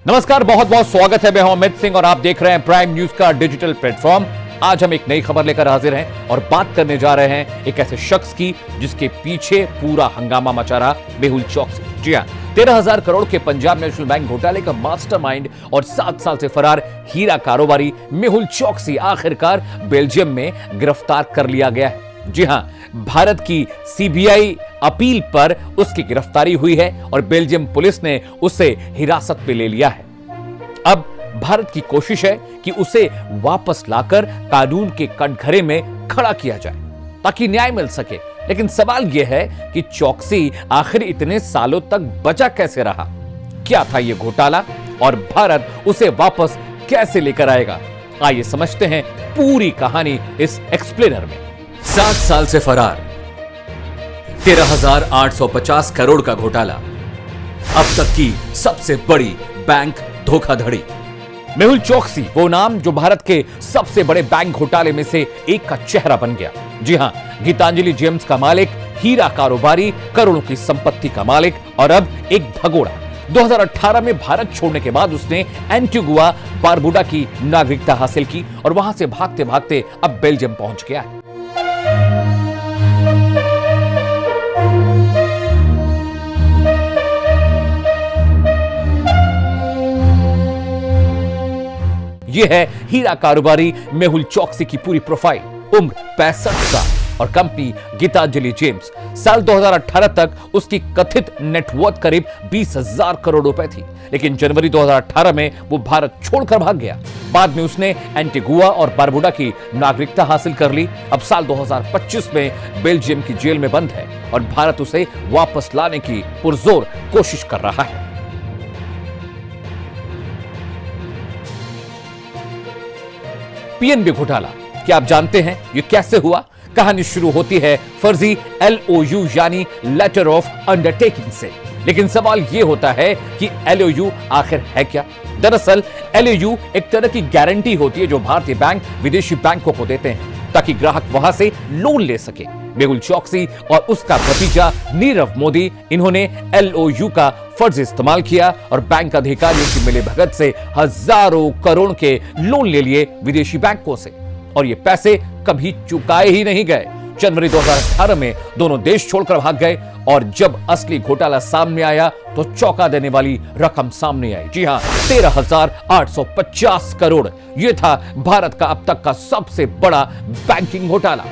नमस्कार, बहुत बहुत स्वागत है। मैं हूं अमित सिंह और आप देख रहे हैं प्राइम न्यूज का डिजिटल प्लेटफॉर्म। आज हम एक नई खबर लेकर हाजिर हैं और बात करने जा रहे हैं एक ऐसे शख्स की जिसके पीछे पूरा हंगामा मचा रहा, मेहुल चौकसी। जी हां, 13,000 करोड़ के पंजाब नेशनल बैंक घोटाले का मास्टरमाइंड और 7 साल से फरार हीरा कारोबारी मेहुल चौकसी आखिरकार बेल्जियम में गिरफ्तार कर लिया गया है। जी हां, भारत की सीबीआई अपील पर उसकी गिरफ्तारी हुई है और बेल्जियम पुलिस ने उसे हिरासत में ले लिया है। अब भारत की कोशिश है कि उसे वापस लाकर कानून के कटघरे में खड़ा किया जाए ताकि न्याय मिल सके। लेकिन सवाल यह है कि चौकसी आखिर इतने सालों तक बचा कैसे रहा? क्या था यह घोटाला और भारत उसे वापस कैसे लेकर आएगा? आइए समझते हैं पूरी कहानी इस एक्सप्लेनर में। 7 साल से फरार, 13,850 करोड़ का घोटाला, अब तक की सबसे बड़ी बैंक धोखाधड़ी। मेहुल चौकसी वो नाम जो भारत के सबसे बड़े बैंक घोटाले में से एक का चेहरा बन गया। जी हां, गीतांजलि जेम्स का मालिक, हीरा कारोबारी, करोड़ों की संपत्ति का मालिक और अब एक भगोड़ा। 2018 में भारत छोड़ने के बाद उसने एंटीगुआ बारबुडा की नागरिकता हासिल की और वहां से भागते भागते अब बेल्जियम पहुंच गया है। यह है हीरा कारोबारी मेहुल चौकसी की पूरी प्रोफाइल। उम्र 65 साल और कंपनी गीतांजलि जेम्स। साल 2018 तक उसकी कथित नेटवर्थ करीब 20,000 करोड़ रुपए थी, लेकिन जनवरी 2018 में वो भारत छोड़कर भाग गया। बाद में उसने एंटीगुआ और बारबुडा की नागरिकता हासिल कर ली। अब साल 2025 में बेल्जियम की जेल में बंद है और भारत उसे वापस लाने की पुरजोर कोशिश कर रहा है। पीएनबी घोटाला, क्या आप जानते हैं ये कैसे हुआ? कहानी शुरू होती है फर्जी LOU यानी लेटर ऑफ अंडरटेकिंग से। लेकिन सवाल यह होता है कि LOU आखिर है क्या? दरअसल LOU एक तरह की गारंटी होती है जो भारतीय बैंक विदेशी बैंकों को देते हैं ताकि ग्राहक वहां से लोन ले सके। मेहुल चौकसी और उसका भतीजा नीरव मोदी, इन्होंने LOU का फर्ज इस्तेमाल किया और बैंक अधिकारियों की मिलीभगत से हजारों करोड़ के लोन ले लिए विदेशी बैंकों से और ये पैसे कभी चुकाए ही नहीं गए। जनवरी 2018 में दोनों देश छोड़कर भाग गए और जब असली घोटाला सामने आया तो चौंका देने वाली रकम सामने आई। जी हां, 13,850 करोड़। यह था भारत का अब तक का सबसे बड़ा बैंकिंग घोटाला।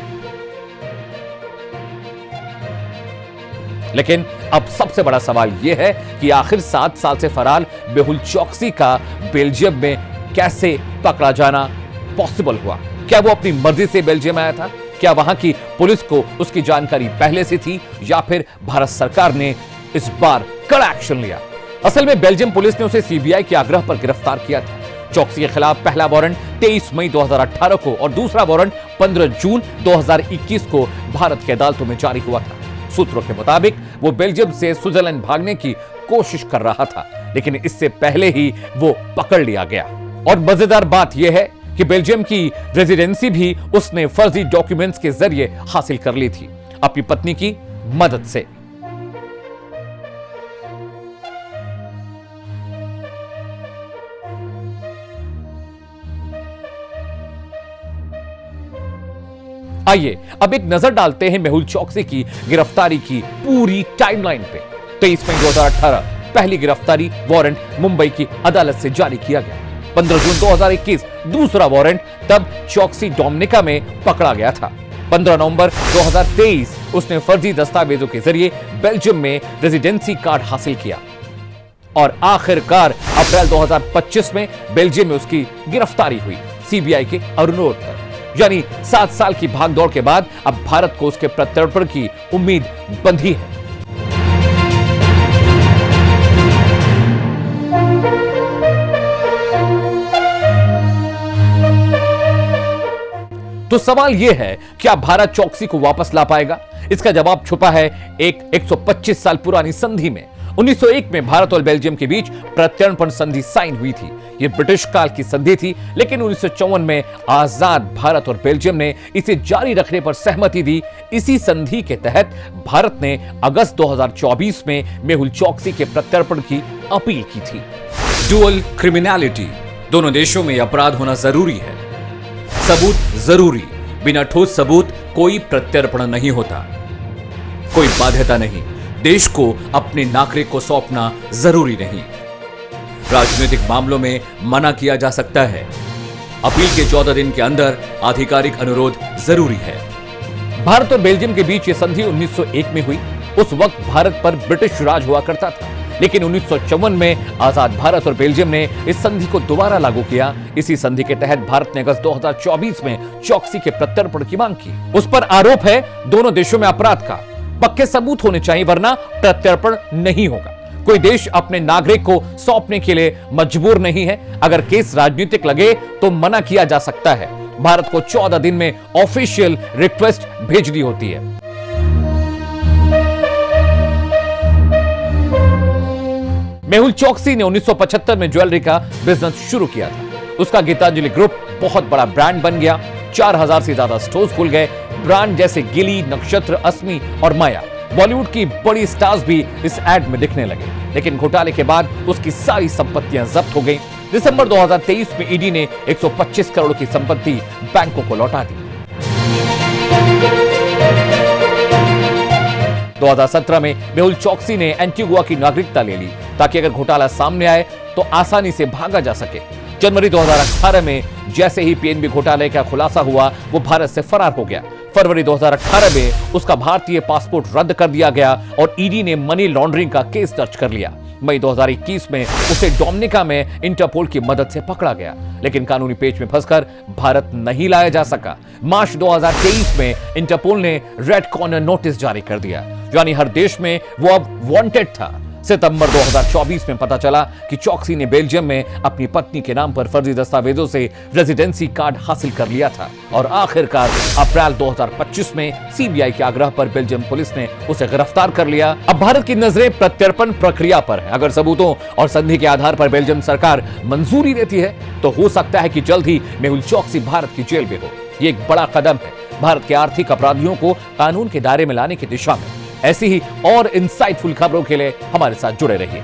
लेकिन अब सबसे बड़ा सवाल यह है कि आखिर 7 साल से फरार मेहुल चौकसी का बेल्जियम में कैसे पकड़ा जाना पॉसिबल हुआ? क्या वो अपनी मर्जी से बेल्जियम आया था? क्या वहां की पुलिस को उसकी जानकारी पहले से थी या फिर भारत सरकार ने इस बार कड़ा एक्शन लिया? असल में बेल्जियम पुलिस ने उसे सीबीआई के आग्रह पर गिरफ्तार किया था। चौकसी के खिलाफ पहला वारंट 23 मई 2018 को और दूसरा वारंट 15 जून 2021 को भारत की अदालतों में जारी हुआ था। सूत्रों के मुताबिक वो बेल्जियम से स्विट्जरलैंड भागने की कोशिश कर रहा था, लेकिन इससे पहले ही वो पकड़ लिया गया। और मजेदार बात यह है कि बेल्जियम की रेजिडेंसी भी उसने फर्जी डॉक्यूमेंट्स के जरिए हासिल कर ली थी, अपनी पत्नी की मदद से। आइए अब एक नजर डालते हैं मेहुल चौकसी की गिरफ्तारी की पूरी टाइमलाइन पे। 23 मई 2018 पहली गिरफ्तारी वारंट मुंबई की अदालत से जारी किया गया। 15 जून 2021 दूसरा वारंट, तब चौकसी डोमिनिका में पकड़ा गया था। 15 नवंबर 2023 उसने फर्जी दस्तावेजों के जरिए बेल्जियम में रेजिडेंसी कार्ड हासिल किया और आखिरकार अप्रैल 2025 में बेल्जियम में उसकी गिरफ्तारी हुई सीबीआई के अनुरोध पर। यानी 7 साल की भागदौड़ के बाद अब भारत को उसके प्रत्यर्पण की उम्मीद बंधी है। तो सवाल यह है, क्या भारत चौकसी को वापस ला पाएगा? इसका जवाब छुपा है एक 125 साल पुरानी संधि में। 1901 में भारत और बेल्जियम के बीच प्रत्यर्पण संधि साइन हुई थी। यह ब्रिटिश काल की संधि थी, लेकिन 1954 में आजाद भारत और बेल्जियम ने इसे जारी रखने पर सहमति दी। इसी संधि के तहत भारत ने अगस्त 2024 में मेहुल चौकसी के प्रत्यर्पण की अपील की थी। डुअल क्रिमिनलिटी, दोनों देशों में अपराध होना जरूरी है। सबूत जरूरी, बिना ठोस सबूत कोई प्रत्यर्पण नहीं होता, कोई बाध्यता नहीं, देश को अपने नागरिक को सौंपना जरूरी नहीं। राजनीतिक मामलों में मना किया जा सकता है। अपील के 14 दिन के अंदर आधिकारिक अनुरोध जरूरी है। भारत और बेल्जियम के बीच यह संधि 1901 में हुई। उस वक्त भारत पर ब्रिटिश राज हुआ करता था, लेकिन 1954 में आजाद भारत और बेल्जियम ने इस संधि को दोबारा लागू किया। इसी संधि के तहत भारत ने अगस्त 2024 में चौकसी के प्रत्यर्पण की मांग की। उस पर आरोप है दोनों देशों में अपराध का। पक्के सबूत होने चाहिए, वरना प्रत्यर्पण नहीं होगा। कोई देश अपने नागरिक को सौंपने के लिए मजबूर नहीं है। अगर केस राजनीतिक लगे तो मना किया जा सकता है। भारत को 14 दिन में ऑफिशियल रिक्वेस्ट भेजनी होती है। मेहुल चौकसी ने 1975 में ज्वेलरी का बिजनेस शुरू किया था। उसका गीतांजलि ग्रुप बहुत बड़ा ब्रांड बन गया। 4000 से ज्यादा स्टोर्स खुल गए। ब्रांड जैसे गिली, नक्षत्र, अस्मी और माया, बॉलीवुड की बड़ी स्टार्स भी इस एड में दिखने लगे। लेकिन घोटाले के बाद उसकी सारी संपत्तियां जब्त हो गईं। दिसंबर 2023 में ईडी ने 125 करोड़ की संपत्ति बैंकों को लौटा दी। 2017 में मेहुल चौकसी ने एंटीगुआ की नागरिकता ले ली, ताकि अगर घोटाला सामने आए तो आसानी से भागा जा सके। जनवरी 2018 में जैसे ही पीएनबी घोटाले का खुलासा हुआ, वो भारत से फरार हो गया। फरवरी 2018 में उसका भारतीय पासपोर्ट रद्द कर दिया गया और ईडी ने मनी लॉन्ड्रिंग का केस दर्ज कर लिया। मई 2021 में उसे डोमिनिका में इंटरपोल की मदद से पकड़ा गया, लेकिन कानूनी पेच में फंसकर भारत नहीं लाया जा सका। मार्च 2023 में इंटरपोल ने रेड कॉर्नर नोटिस जारी कर दिया, यानी हर देश में वो अब वांटेड था। सितंबर 2024 में पता चला कि चौकसी ने बेल्जियम में अपनी पत्नी के नाम पर फर्जी दस्तावेजों से रेजिडेंसी कार्ड हासिल कर लिया था और आखिरकार अप्रैल 2025 में सीबीआई के आग्रह पर बेल्जियम पुलिस ने उसे गिरफ्तार कर लिया। अब भारत की नजरें प्रत्यर्पण प्रक्रिया पर है। अगर सबूतों और संधि के आधार पर बेल्जियम सरकार मंजूरी देती है तो हो सकता है कि जल्द ही मेहुल चौकसी भारत की जेल में हो। ये एक बड़ा कदम है भारत के आर्थिक अपराधियों को कानून के दायरे में लाने की दिशा में। ऐसी ही और इंसाइटफुल खबरों के लिए हमारे साथ जुड़े रहिए।